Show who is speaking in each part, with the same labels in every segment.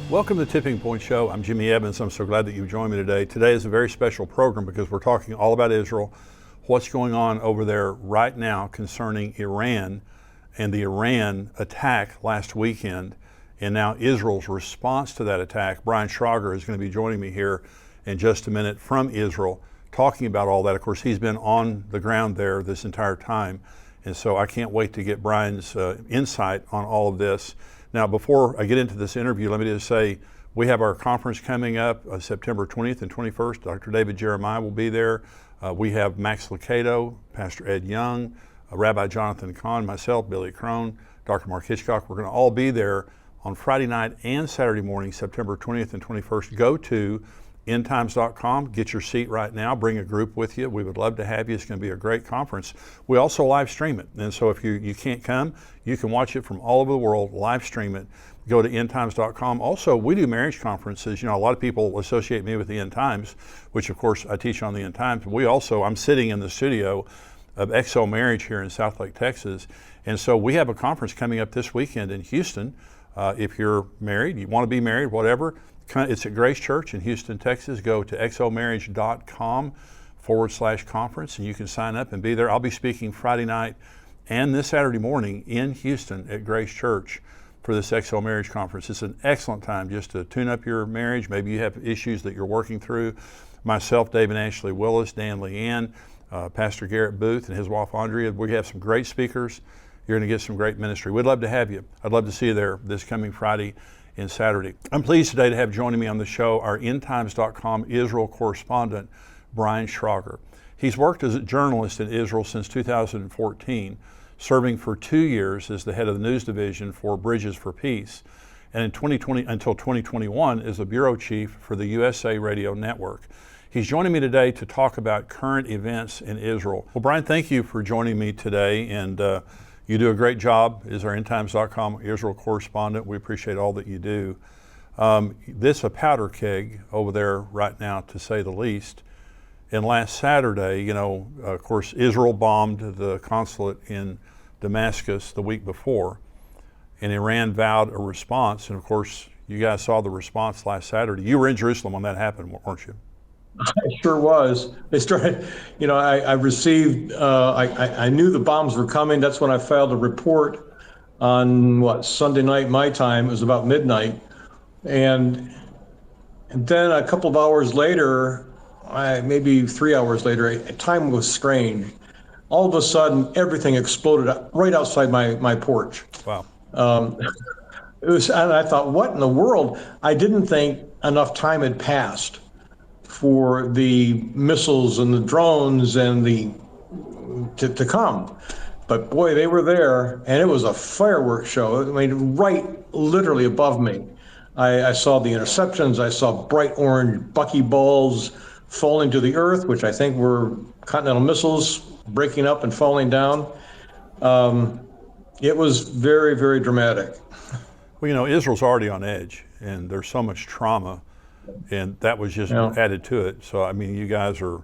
Speaker 1: Welcome to the Tipping Point Show. I'm Jimmy Evans. I'm so glad that you've joined me today. Today is a very special program because we're talking all about Israel, what's going on over there right now concerning Iran and the Iran attack last weekend, and now Israel's response to that attack. Brian Schrauger is going to be joining me here in just a minute from Israel, talking about all that. Of course, he's been on the ground there this entire time, and so I can't wait to get Brian's insight on all of this. Now, before I get into this interview, let me just say we have our conference coming up September 20th and 21st. Dr. David Jeremiah will be there. We have Max Lucado, Pastor Ed Young, Rabbi Jonathan Kahn, myself, Billy Crone, Dr. Mark Hitchcock. We're going to all be there on Friday night and Saturday morning, September 20th and 21st. Go to endtimes.com, get your seat right now, bring a group with you. We would love to have you. It's going to be a great conference. We also live stream it, and so if you can't come, you can watch it from all over the world, live stream it. Go to endtimes.com. Also, we do marriage conferences. You know, a lot of people associate me with the End Times, which of course I teach on the End Times. I'm sitting in the studio of XO Marriage here in Southlake, Texas, and so we have a conference coming up this weekend in Houston. If you're married, you want to be married, whatever, it's at Grace Church in Houston, Texas. Go to xomarriage.com/conference and you can sign up and be there. I'll be speaking Friday night and this Saturday morning in Houston at Grace Church for this XO Marriage Conference. It's an excellent time just to tune up your marriage. Maybe you have issues that you're working through. Myself, Dave and Ashley Willis, Dan Leanne, Pastor Garrett Booth and his wife Andrea. We have some great speakers. You're going to get some great ministry. We'd love to have you. I'd love to see you there this coming Friday and Saturday. I'm pleased today to have joining me on the show our endtimes.com Israel correspondent, Brian Schrauger. He's worked as a journalist in Israel since 2014, serving for 2 years as the head of the news division for Bridges for Peace, and in 2020 until 2021 as the bureau chief for the USA Radio Network. He's joining me today to talk about current events in Israel. Well, Brian, thank you for joining me today, and you do a great job as our endtimes.com Israel correspondent. We appreciate all that you do. This a powder keg over there right now, to say the least. And last Saturday, of course, Israel bombed the consulate in Damascus the week before, and Iran vowed a response. And of course, you guys saw the response last Saturday. You were in Jerusalem when that happened, weren't you?
Speaker 2: I sure was. They started, I received, I knew the bombs were coming. That's when I filed a report on Sunday night, my time. It was about midnight. And then a couple of hours later, maybe 3 hours later, time was strange. All of a sudden, everything exploded right outside my porch.
Speaker 1: Wow.
Speaker 2: It was, and I thought, what in the world? I didn't think enough time had passed for the missiles and the drones and to come. But boy, they were there, and it was a fireworks show. I mean, right literally above me. I saw the interceptions. I saw bright orange buckyballs falling to the earth, which I think were Continental missiles breaking up and falling down. It was very, very dramatic.
Speaker 1: Well, Israel's already on edge, and there's so much trauma, and that was just added to it. So, I mean, you guys are,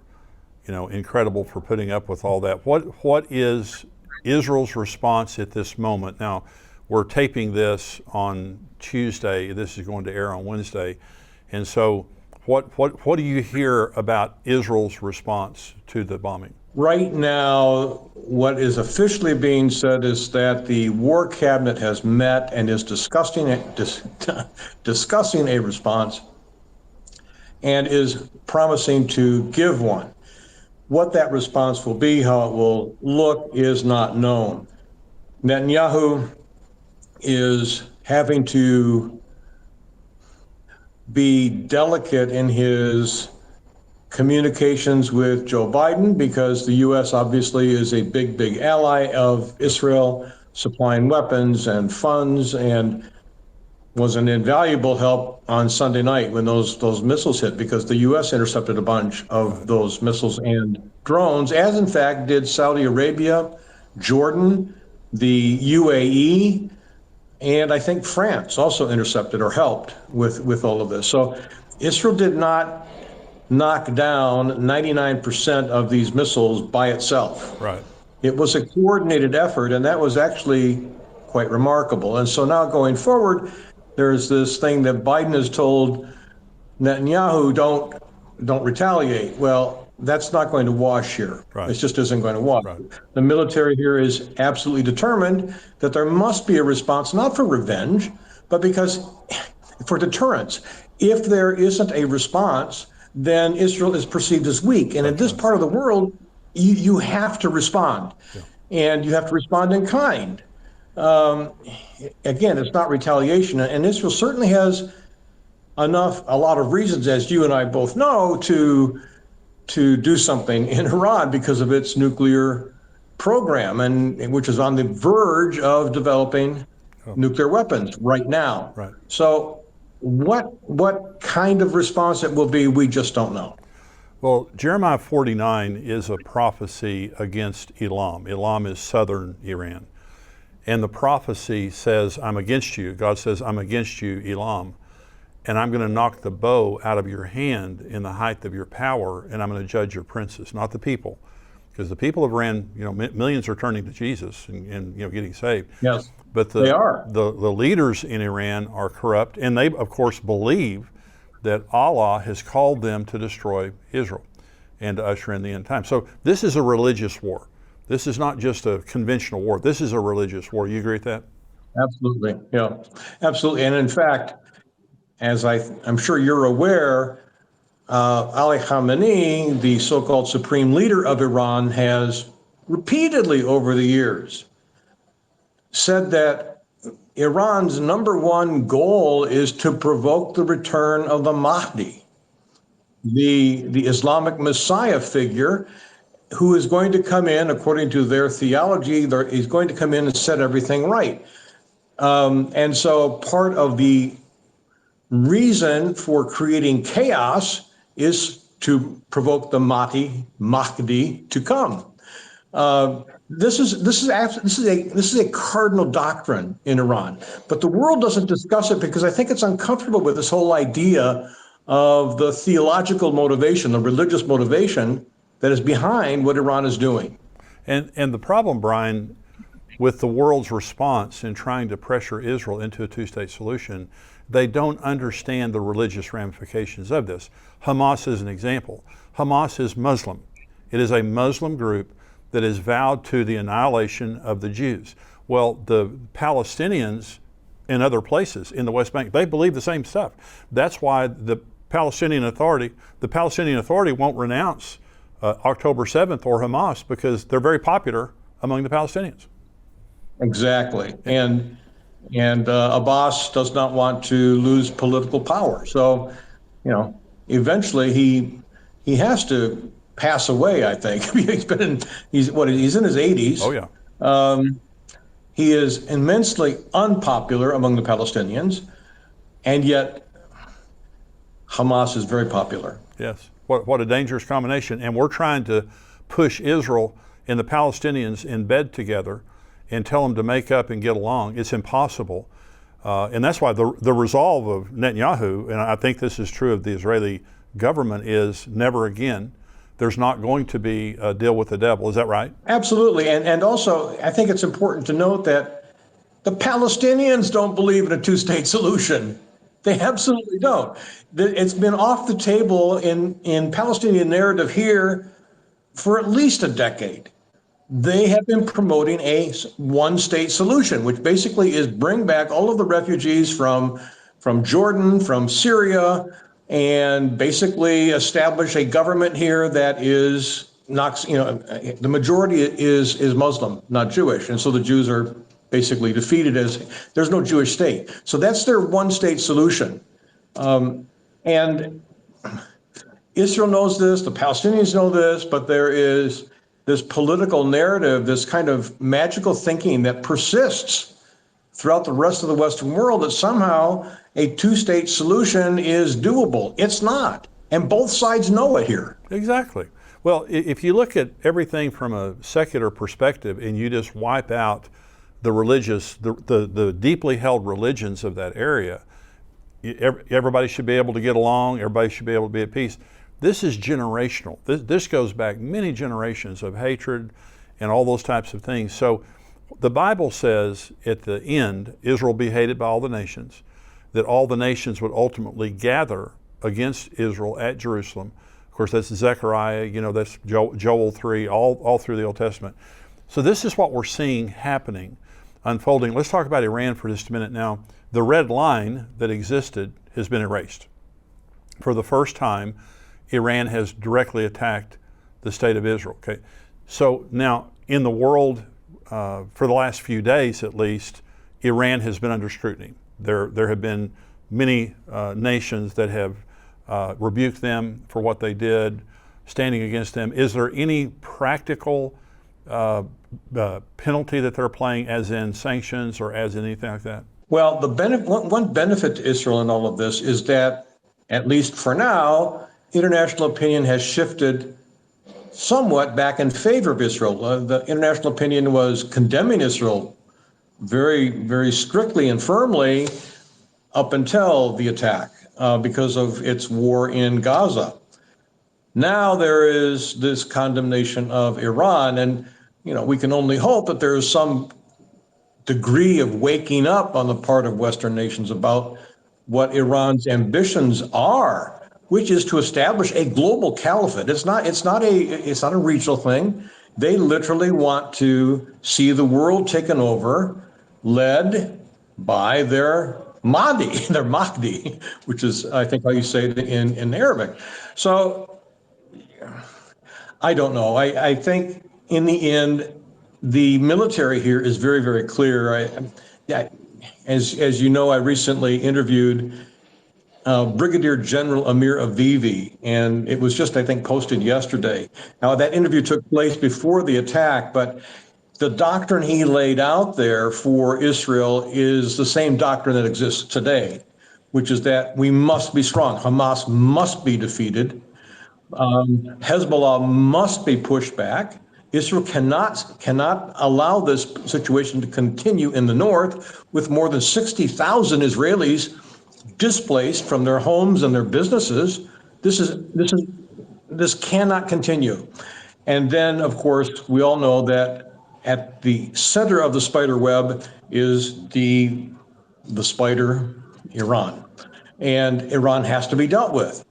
Speaker 1: incredible for putting up with all that. What is Israel's response at this moment? Now, we're taping this on Tuesday. This is going to air on Wednesday. And so what do you hear about Israel's response to the bombing?
Speaker 2: Right now, what is officially being said is that the War Cabinet has met and is discussing a response and is promising to give one. What that response will be, how it will look, is not known. Netanyahu is having to be delicate in his communications with Joe Biden because the U.S. obviously is a big, big ally of Israel, supplying weapons and funds, and was an invaluable help on Sunday night when those missiles hit, because the U.S. intercepted a bunch of those missiles and drones, as in fact did Saudi Arabia, Jordan, the UAE, and I think France also intercepted or helped with all of this. So Israel did not knock down 99% of these missiles by itself.
Speaker 1: Right.
Speaker 2: It was a coordinated effort, and that was actually quite remarkable. And so now going forward, there's this thing that Biden has told Netanyahu, don't retaliate. Well, that's not going to wash here.
Speaker 1: Right.
Speaker 2: It just isn't going to wash.
Speaker 1: Right.
Speaker 2: The military here is absolutely determined that there must be a response, not for revenge, but because for deterrence. If there isn't a response, then Israel is perceived as weak. And in this part of the world, you have to respond. Yeah. And you have to respond in kind. Again, it's not retaliation. And Israel certainly has a lot of reasons, as you and I both know, to do something in Iran because of its nuclear program, and which is on the verge of developing nuclear weapons right now.
Speaker 1: Right.
Speaker 2: So what kind of response it will be, we just don't know.
Speaker 1: Well, Jeremiah 49 is a prophecy against Elam. Elam is southern Iran. And the prophecy says, I'm against you. God says, I'm against you, Elam. And I'm going to knock the bow out of your hand in the height of your power, and I'm going to judge your princes, not the people. Because the people of Iran, millions are turning to Jesus and getting saved.
Speaker 2: Yes,
Speaker 1: but
Speaker 2: they are.
Speaker 1: The leaders in Iran are corrupt, and they, of course, believe that Allah has called them to destroy Israel and to usher in the end time. So this is a religious war. This is not just a conventional war. This is a religious war. You agree with that?
Speaker 2: Absolutely, yeah, absolutely. And in fact, as I'm sure you're aware, Ali Khamenei, the so-called supreme leader of Iran, has repeatedly over the years said that Iran's number one goal is to provoke the return of the Mahdi, the Islamic Messiah figure, who is going to come in, according to their theology, he's going to come in and set everything right. And so part of the reason for creating chaos is to provoke the Mahdi to come. This is a cardinal doctrine in Iran, but the world doesn't discuss it because I think it's uncomfortable with this whole idea of the theological motivation, the religious motivation that is behind what Iran is doing.
Speaker 1: And the problem, Brian, with the world's response in trying to pressure Israel into a two-state solution, they don't understand the religious ramifications of this. Hamas is an example. Hamas is Muslim. It is a Muslim group that is vowed to the annihilation of the Jews. Well, the Palestinians in other places in the West Bank, they believe the same stuff. That's why the Palestinian Authority won't renounce October 7th or Hamas, because they're very popular among the Palestinians.
Speaker 2: Exactly. And Abbas does not want to lose political power. So, eventually he has to pass away, I think. He's in his 80s.
Speaker 1: Oh, yeah.
Speaker 2: He is immensely unpopular among the Palestinians, and yet Hamas is very popular.
Speaker 1: Yes. What a dangerous combination. And we're trying to push Israel and the Palestinians in bed together and tell them to make up and get along. It's impossible. And that's why the resolve of Netanyahu, and I think this is true of the Israeli government, is never again. There's not going to be a deal with the devil. Is that right?
Speaker 2: Absolutely. And also, I think it's important to note that the Palestinians don't believe in a two-state solution. They absolutely don't. It's been off the table in Palestinian narrative here for at least a decade. They have been promoting a one-state solution, which basically is bring back all of the refugees from Jordan, from Syria, and basically establish a government here that is not, the majority is Muslim, not Jewish. And so the Jews are basically defeated as there's no Jewish state. So that's their one-state solution. And Israel knows this, the Palestinians know this, but there is this political narrative, this kind of magical thinking that persists throughout the rest of the Western world that somehow a two-state solution is doable. It's not. And both sides know it here.
Speaker 1: Exactly. Well, if you look at everything from a secular perspective and you just wipe out the religious, the deeply held religions of that area, everybody should be able to get along, everybody should be able to be at peace. This is generational. This goes back many generations of hatred and all those types of things. So the Bible says at the end, Israel will be hated by all the nations. that all the nations would ultimately gather against Israel at Jerusalem. Of course, that's Zechariah, that's Joel 3, all through the Old Testament. So this is what we're seeing happening, unfolding. Let's talk about Iran for just a minute now. The red line that existed has been erased. For the first time, Iran has directly attacked the state of Israel. Okay, so now in the world, for the last few days at least, Iran has been under scrutiny. There have been many nations that have rebuked them for what they did, standing against them. Is there any practical penalty that they're playing, as in sanctions or as in anything like that?
Speaker 2: Well, one benefit to Israel in all of this is that, at least for now, international opinion has shifted somewhat back in favor of Israel. The international opinion was condemning Israel very, very strictly and firmly up until the attack because of its war in Gaza. Now there is this condemnation of Iran, and we can only hope that there is some degree of waking up on the part of Western nations about what Iran's ambitions are, which is to establish a global caliphate. It's not a regional thing. They literally want to see the world taken over, led by their Mahdi, which is, I think, how you say it in Arabic. So I don't know. I think in the end, the military here is very, very clear. As you know, I recently interviewed Brigadier General Amir Avivi, and it was just, I think, posted yesterday. Now, that interview took place before the attack, but the doctrine he laid out there for Israel is the same doctrine that exists today, which is that we must be strong. Hamas must be defeated. Hezbollah must be pushed back. Israel cannot allow this situation to continue in the north with more than 60,000 Israelis displaced from their homes and their businesses. This cannot continue. And then, of course, we all know that at the center of the spider web is the spider, Iran, and Iran has to be dealt with.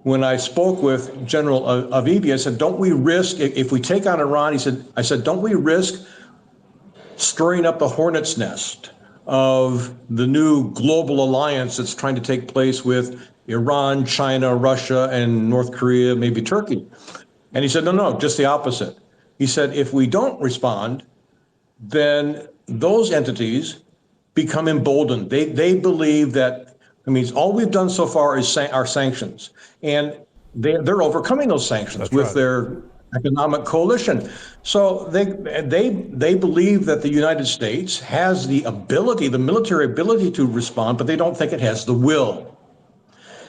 Speaker 2: When I spoke with General Avivi, I said, don't we risk, if we take on Iran, I said, don't we risk stirring up the hornet's nest of the new global alliance that's trying to take place with Iran, China, Russia, and North Korea, maybe Turkey? And he said, no, just the opposite. He said, if we don't respond, then those entities become emboldened. They believe that, all we've done so far is our sanctions. And they're overcoming those sanctions with their economic coalition. So they believe that the United States has the ability, the military ability to respond, but they don't think it has the will.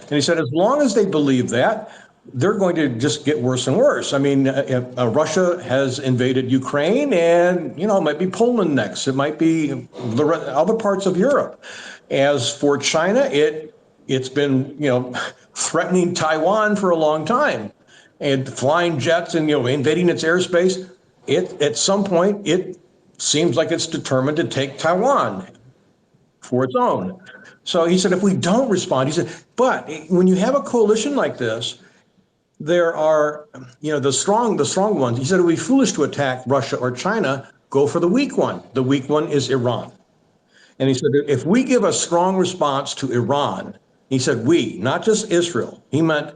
Speaker 2: And he said, as long as they believe that, they're going to just get worse and worse. Russia has invaded Ukraine, and it might be Poland next. It might be the other parts of Europe. As for China, it's been threatening Taiwan for a long time, and flying jets and invading its airspace. At some point, it seems like it's determined to take Taiwan for its own. So he said, if we don't respond, he said, but when you have a coalition like this, there are, the strong ones. He said, it would be foolish to attack Russia or China. Go for the weak one. The weak one is Iran. And he said, if we give a strong response to Iran, he said, we, not just Israel, he meant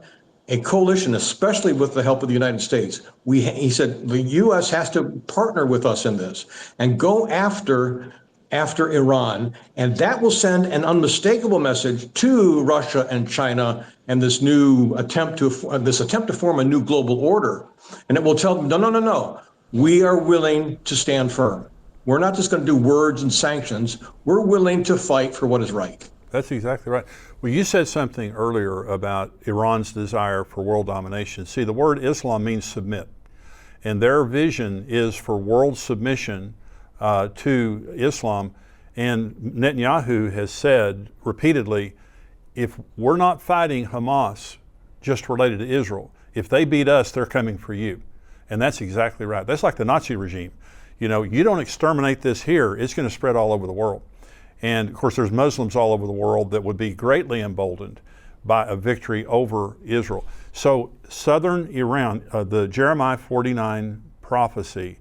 Speaker 2: a coalition, especially with the help of the United States. He said, the U.S. has to partner with us in this and go after Iran, and that will send an unmistakable message to Russia and China and this new attempt to form a new global order. And it will tell them, no, we are willing to stand firm. We're not just going to do words and sanctions. We're willing to fight for what is right.
Speaker 1: That's exactly right. Well, you said something earlier about Iran's desire for world domination. See, the word Islam means submit, and their vision is for world submission to Islam. And Netanyahu has said repeatedly, if we're not fighting Hamas just related to Israel, if they beat us, they're coming for you. And that's exactly right. That's like the Nazi regime. You don't exterminate this here, it's going to spread all over the world. And of course, there's Muslims all over the world that would be greatly emboldened by a victory over Israel. So southern Iran, the Jeremiah 49 prophecy,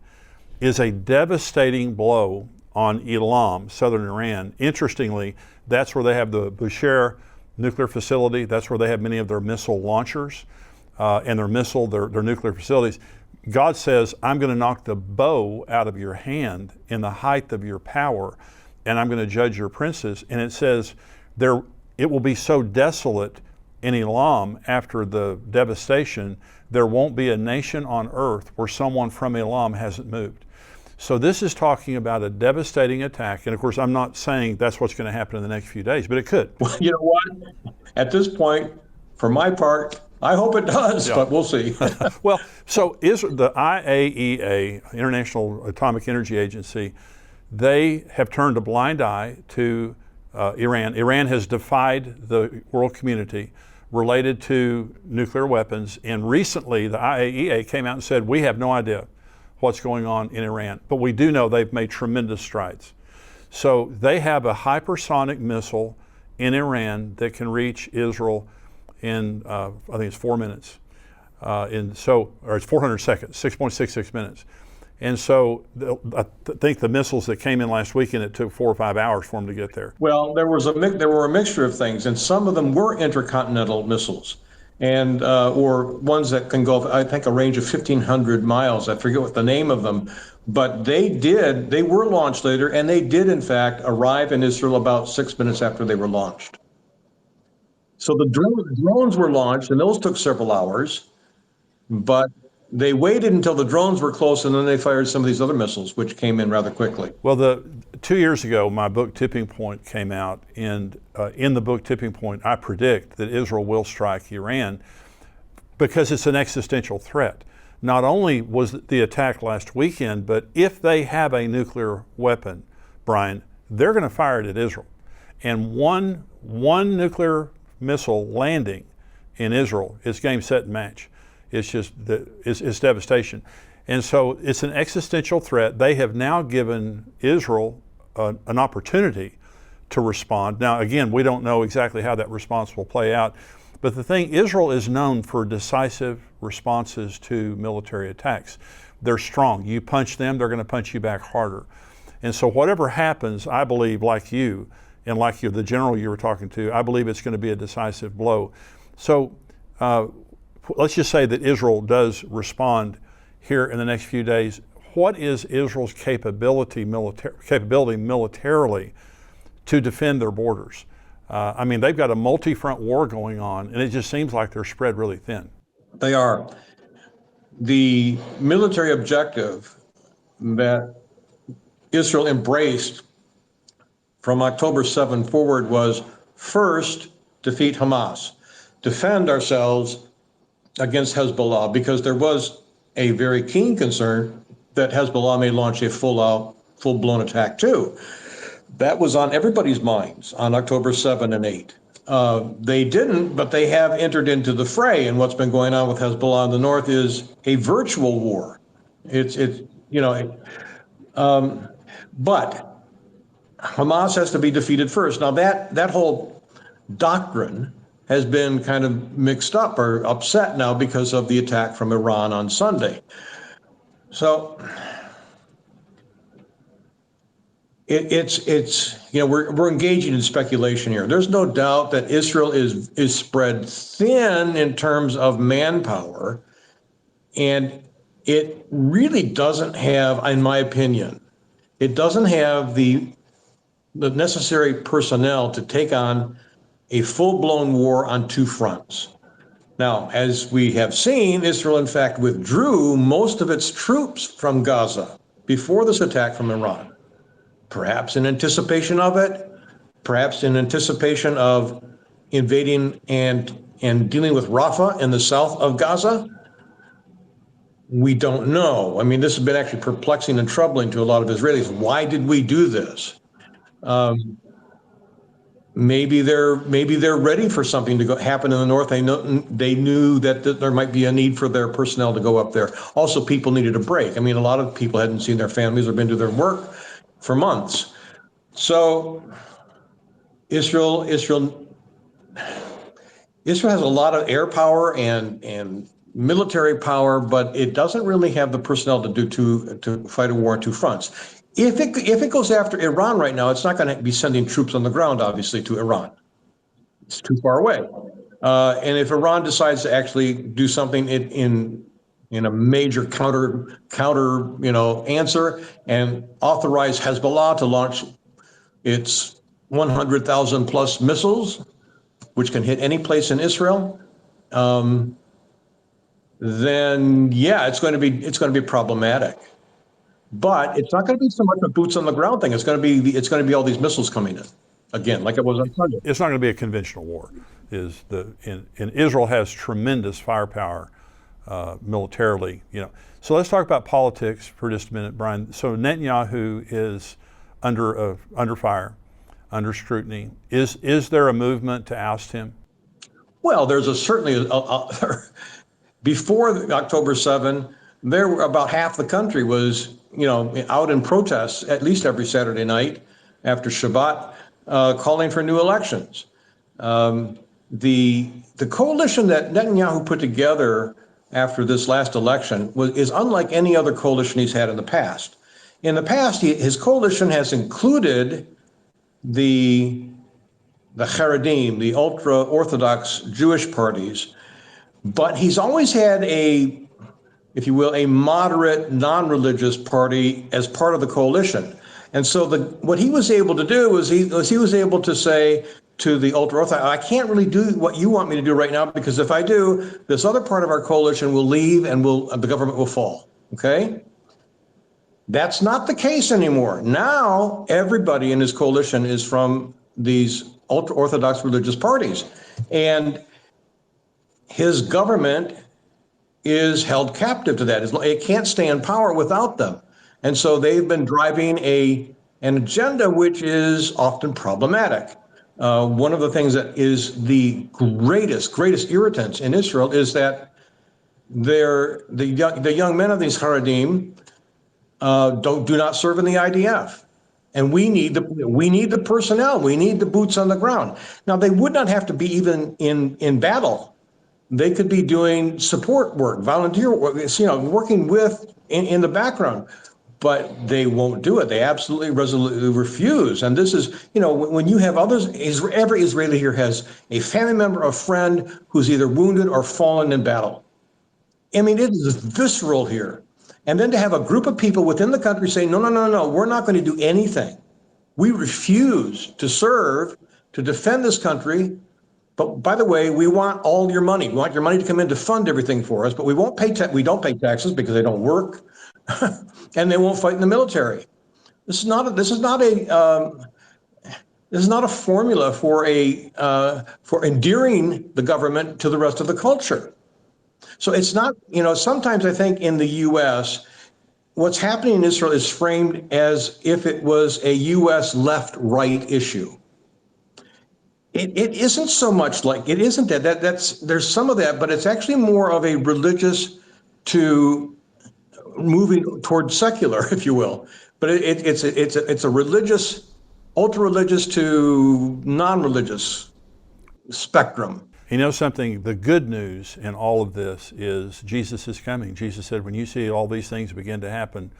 Speaker 1: is a devastating blow on Elam, southern Iran. Interestingly, that's where they have the Bushehr nuclear facility. That's where they have many of their missile launchers and their nuclear facilities. God says, I'm going to knock the bow out of your hand in the height of your power, and I'm going to judge your princes. And it says, it will be so desolate in Elam after the devastation, there won't be a nation on earth where someone from Elam hasn't moved. So this is talking about a devastating attack. And of course, I'm not saying that's what's going to happen in the next few days, but it could.
Speaker 2: Well, you know what? At this point, for my part, I hope it does, but we'll see.
Speaker 1: Well, so the IAEA, International Atomic Energy Agency, they have turned a blind eye to Iran. Iran has defied the world community related to nuclear weapons. And recently, the IAEA came out and said, we have no idea what's going on in Iran, but we do know they've made tremendous strides. So they have a hypersonic missile in Iran that can reach Israel in, I think it's 4 minutes. Or it's 400 seconds, 6.66 minutes. And so I think the missiles that came in last weekend, it took 4 or 5 hours for them to get there.
Speaker 2: Well, there were a mixture of things, and some of them were intercontinental missiles, and or ones that can go, I think, a range of 1,500 miles. I forget what the name of them, but they were launched later, and they did, in fact, arrive in Israel about 6 minutes after they were launched. So the drones were launched, and those took several hours, but they waited until the drones were close, and then they fired some of these other missiles, which came in rather quickly.
Speaker 1: Well, 2 years ago, my book Tipping Point came out, and in the book Tipping Point, I predict that Israel will strike Iran because it's an existential threat. Not only was the attack last weekend, but if they have a nuclear weapon, Brian, they're going to fire it at Israel. And one nuclear missile landing in Israel is game, set, and match. It's just it's devastation. And so it's an existential threat. They have now given Israel an opportunity to respond. Now, again, we don't know exactly how that response will play out. But the thing, Israel is known for decisive responses to military attacks. They're strong. You punch them, they're going to punch you back harder. And so whatever happens, I believe, like you, and like the general you were talking to, I believe it's going to be a decisive blow. So let's just say that Israel does respond here in the next few days. What is Israel's capability militarily to defend their borders? I mean, they've got a multi-front war going on, and it just seems like they're spread really thin.
Speaker 2: They are. The military objective that Israel embraced from October 7 forward was first, defeat Hamas, defend ourselves against Hezbollah, because there was a very keen concern that Hezbollah may launch a full-blown attack too. That was on everybody's minds on October 7 and 8. They didn't, but they have entered into the fray, and what's been going on with Hezbollah in the north is a virtual war. But Hamas has to be defeated first. Now that whole doctrine has been kind of mixed up or upset now because of the attack from Iran on Sunday. So we're engaging in speculation here. There's no doubt that Israel is spread thin in terms of manpower, and it really doesn't have, in my opinion, it doesn't have the necessary personnel to take on a full-blown war on two fronts. Now, as we have seen, Israel, in fact, withdrew most of its troops from Gaza before this attack from Iran, perhaps in anticipation of it, perhaps in anticipation of invading and dealing with Rafah in the south of Gaza. We don't know. I mean, this has been actually perplexing and troubling to a lot of Israelis. Why did we do this? Maybe they're ready for something to happen in the north. They knew that there might be a need for their personnel to go up there. Also, people needed a break. I mean, a lot of people hadn't seen their families or been to their work for months. So Israel, Israel, Israel has a lot of air power and military power, but it doesn't really have the personnel to fight a war on two fronts. If it goes after Iran right now, it's not going to be sending troops on the ground, obviously, to Iran. It's too far away. And if Iran decides to actually do something in a major counter answer and authorize Hezbollah to launch its 100,000 plus missiles, which can hit any place in Israel, then yeah, it's going to be problematic. But it's not going to be so much a boots on the ground thing. It's going to be all these missiles coming in again, like it was on Sunday.
Speaker 1: It's not going to be a conventional war. And Israel has tremendous firepower militarily. So let's talk about politics for just a minute, Brian. So Netanyahu is under fire, under scrutiny. Is there a movement to oust him?
Speaker 2: Well, there's certainly before October 7, there were about half the country was out in protests at least every Saturday night after Shabbat, calling for new elections. The coalition that Netanyahu put together after this last election is unlike any other coalition he's had in the past. In the past, his coalition has included the Haredim, the ultra-Orthodox Jewish parties, but he's always had if you will, a moderate, non-religious party as part of the coalition. And so what he was able to do was he was able to say to the ultra-Orthodox, I can't really do what you want me to do right now, because if I do, this other part of our coalition will leave and the government will fall, okay? That's not the case anymore. Now, everybody in his coalition is from these ultra-Orthodox religious parties. And his government is held captive to that. It can't stay in power without them. And so they've been driving an agenda which is often problematic. One of the things that is the greatest irritants in Israel is that the young men of these Haredim do not serve in the IDF. And we need the personnel. We need the boots on the ground. Now, they would not have to be even in battle. They could be doing support work, volunteer work, working with in the background, but they won't do it. They absolutely resolutely refuse. And this is, when you have others, every Israeli here has a family member, a friend who's either wounded or fallen in battle. I mean, it is visceral here. And then to have a group of people within the country say, no, we're not going to do anything. We refuse to serve, to defend this country. But by the way, we want all your money. We want your money to come in to fund everything for us, but we won't pay we don't pay taxes because they don't work, and they won't fight in the military. This is not a formula for endearing the government to the rest of the culture. So it's not, sometimes I think in the U.S., what's happening in Israel is framed as if it was a U.S. left-right issue. It isn't so much like, it isn't that. There's some of that, but it's actually more of a religious to moving toward secular, if you will. But it's a religious, ultra-religious to non-religious spectrum.
Speaker 1: Something, the good news in all of this is Jesus is coming. Jesus said, when you see all these things begin to happen,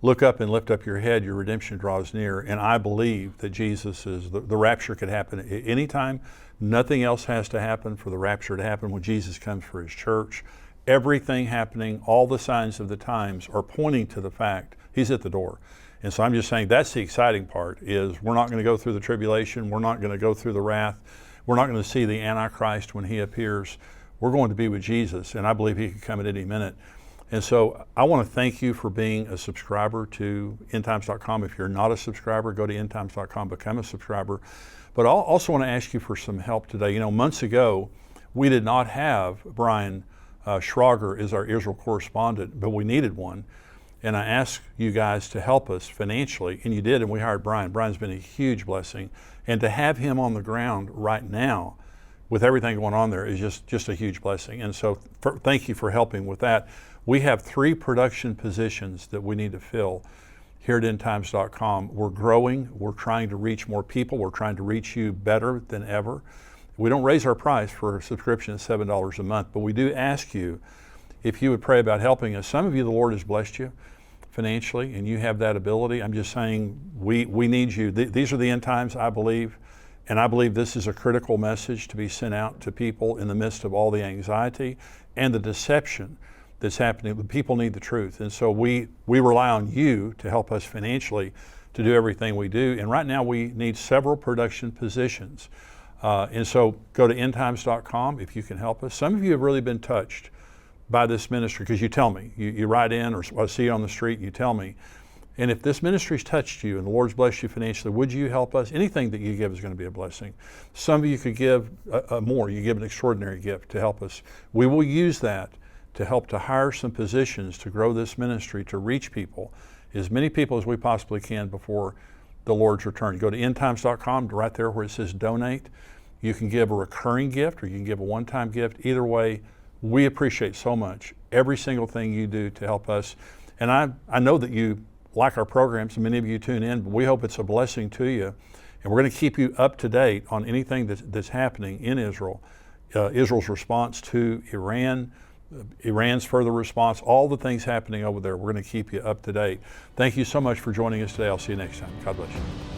Speaker 1: look up and lift up your head, your redemption draws near. And I believe that Jesus is, the rapture could happen at any time. Nothing else has to happen for the rapture to happen when Jesus comes for his church. Everything happening, all the signs of the times are pointing to the fact he's at the door. And so I'm just saying that's the exciting part, is we're not going to go through the tribulation. We're not going to go through the wrath. We're not going to see the Antichrist when he appears. We're going to be with Jesus, and I believe he could come at any minute. And so I want to thank you for being a subscriber to endtimes.com. If you're not a subscriber, go to endtimes.com, become a subscriber. But I also want to ask you for some help today. Months ago, we did not have Brian Schrauger as our Israel correspondent, but we needed one. And I asked you guys to help us financially, and you did, and we hired Brian. Brian's been a huge blessing. And to have him on the ground right now with everything going on there is just a huge blessing. And so thank you for helping with that. We have 3 production positions that we need to fill here at endtimes.com. We're growing. We're trying to reach more people. We're trying to reach you better than ever. We don't raise our price for a subscription at $7 a month, but we do ask you if you would pray about helping us. Some of you, the Lord has blessed you financially, and you have that ability. I'm just saying we need you. These are the end times, I believe, and I believe this is a critical message to be sent out to people in the midst of all the anxiety and the deception that's happening. The people need the truth, and so we rely on you to help us financially to do everything we do. And right now we need several production positions. And so go to endtimes.com if you can help us. Some of you have really been touched by this ministry because you tell me. You write in, or I see you on the street, you tell me. And if this ministry's touched you and the Lord's blessed you financially, would you help us? Anything that you give is going to be a blessing. Some of you could give more. You give an extraordinary gift to help us. We will use that to help to hire some positions to grow this ministry, to reach people, as many people as we possibly can before the Lord's return. You go to endtimes.com, right there where it says donate. You can give a recurring gift or you can give a one-time gift. Either way, we appreciate so much every single thing you do to help us. And I know that you like our programs, and many of you tune in, but we hope it's a blessing to you. And we're going to keep you up to date on anything that's happening in Israel, Israel's response to Iran, Iran's further response, all the things happening over there. We're going to keep you up to date. Thank you so much for joining us today. I'll see you next time. God bless you.